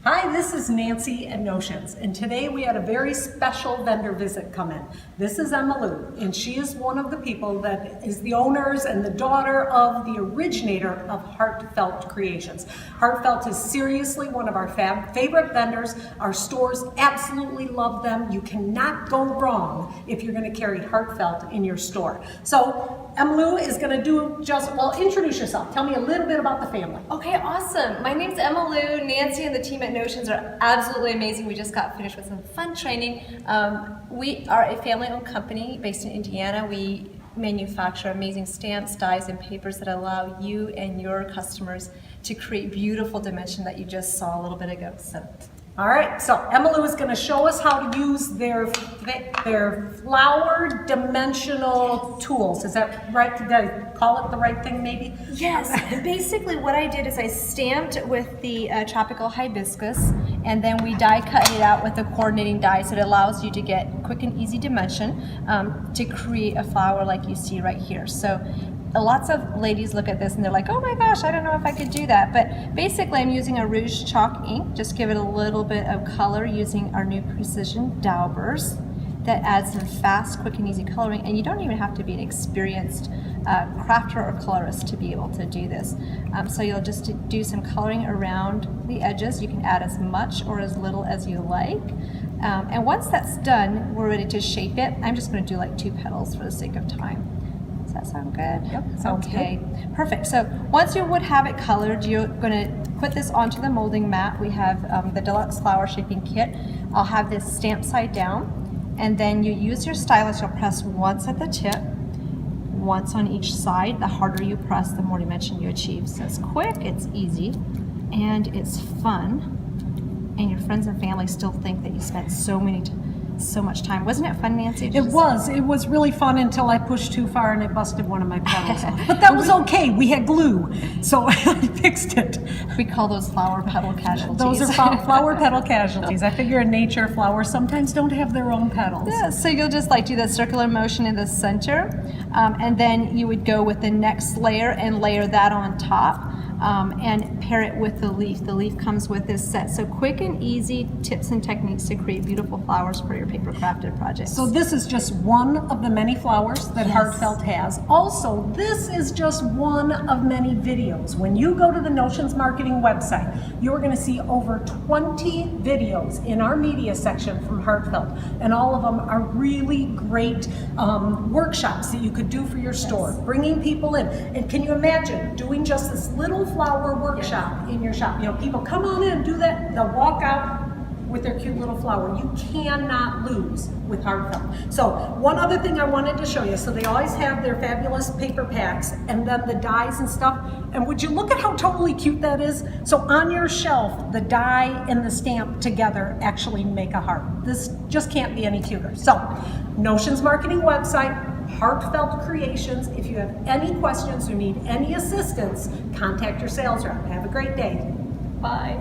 Hi, this is Nancy at Notions, and today we had a very special vendor visit come in. This is Emma Lou, and she is one of the people that is the owners and the daughter of the originator of Heartfelt Creations. Heartfelt is seriously one of our favorite vendors. Our stores absolutely love them. You cannot go wrong if you're going to carry Heartfelt in your store. So Emma Lou is going to introduce yourself. Tell me a little bit about the family. Okay, awesome. My name's Emma Lou. Nancy and the team at Notions are absolutely amazing. We just got finished with some fun training. We are a family-owned company based in Indiana. We manufacture amazing stamps, dies, and papers that allow you and your customers to create beautiful dimension that you just saw a little bit ago. All right, so Emma Lou is going to show us how to use their flower dimensional tools. Is that right? Did I call it the right thing maybe? Yes. Basically what I did is I stamped with the tropical hibiscus, and then we die cut it out with the coordinating die, so it allows you to get quick and easy dimension to create a flower like you see right here. So lots of ladies look at this and they're like, oh my gosh, I don't know if I could do that. But basically I'm using a rouge chalk ink, just give it a little bit of color using our new precision daubers that adds some fast, quick and easy coloring. And you don't even have to be an experienced crafter or colorist to be able to do this. So you'll just do some coloring around the edges. You can add as much or as little as you like. And once that's done, we're ready to shape it. I'm just going to do like 2 petals for the sake of time. Does that sound good? Yep, sounds okay. good. Perfect. So once you would have it colored, you're going to put this onto the molding mat. We have the Deluxe flower shaping kit. I'll have this stamped side down, and then you use your stylus. You'll press once at the tip, once on each side. The harder you press, the more dimension you achieve. So it's quick, it's easy, and it's fun. And your friends and family still think that you spent so much time. Wasn't it fun, Nancy? It was really fun until I pushed too far and it busted one of my petals off. But that was okay. We had glue, so I fixed it. We call those flower petal casualties. Those are flower petal casualties. I figure in nature, flowers sometimes don't have their own petals. Yeah, so you'll just like do the circular motion in the center, and then you would go with the next layer and layer that on top. And pair it with the leaf. The leaf comes with this set. So quick and easy tips and techniques to create beautiful flowers for your paper crafted projects. So this is just one of the many flowers that Heartfelt has. Also, this is just one of many videos. When you go to the Notions marketing website, you're going to see over 20 videos in our media section from Heartfelt. And all of them are really great workshops that you could do for your store, bringing people in. And can you imagine doing just this little flower workshop in your shop? You know, people come on in, do that, they'll walk out with their cute little flower. You cannot lose with Heartfelt. So one other thing I wanted to show you, so they always have their fabulous paper packs and then the dies and stuff. And would you look at how totally cute that is? So on your shelf, the die and the stamp together actually make a heart. This just can't be any cuter. So Notions marketing website, Heartfelt Creations. If you have any questions or need any assistance, contact your sales rep. Have a great day. Bye.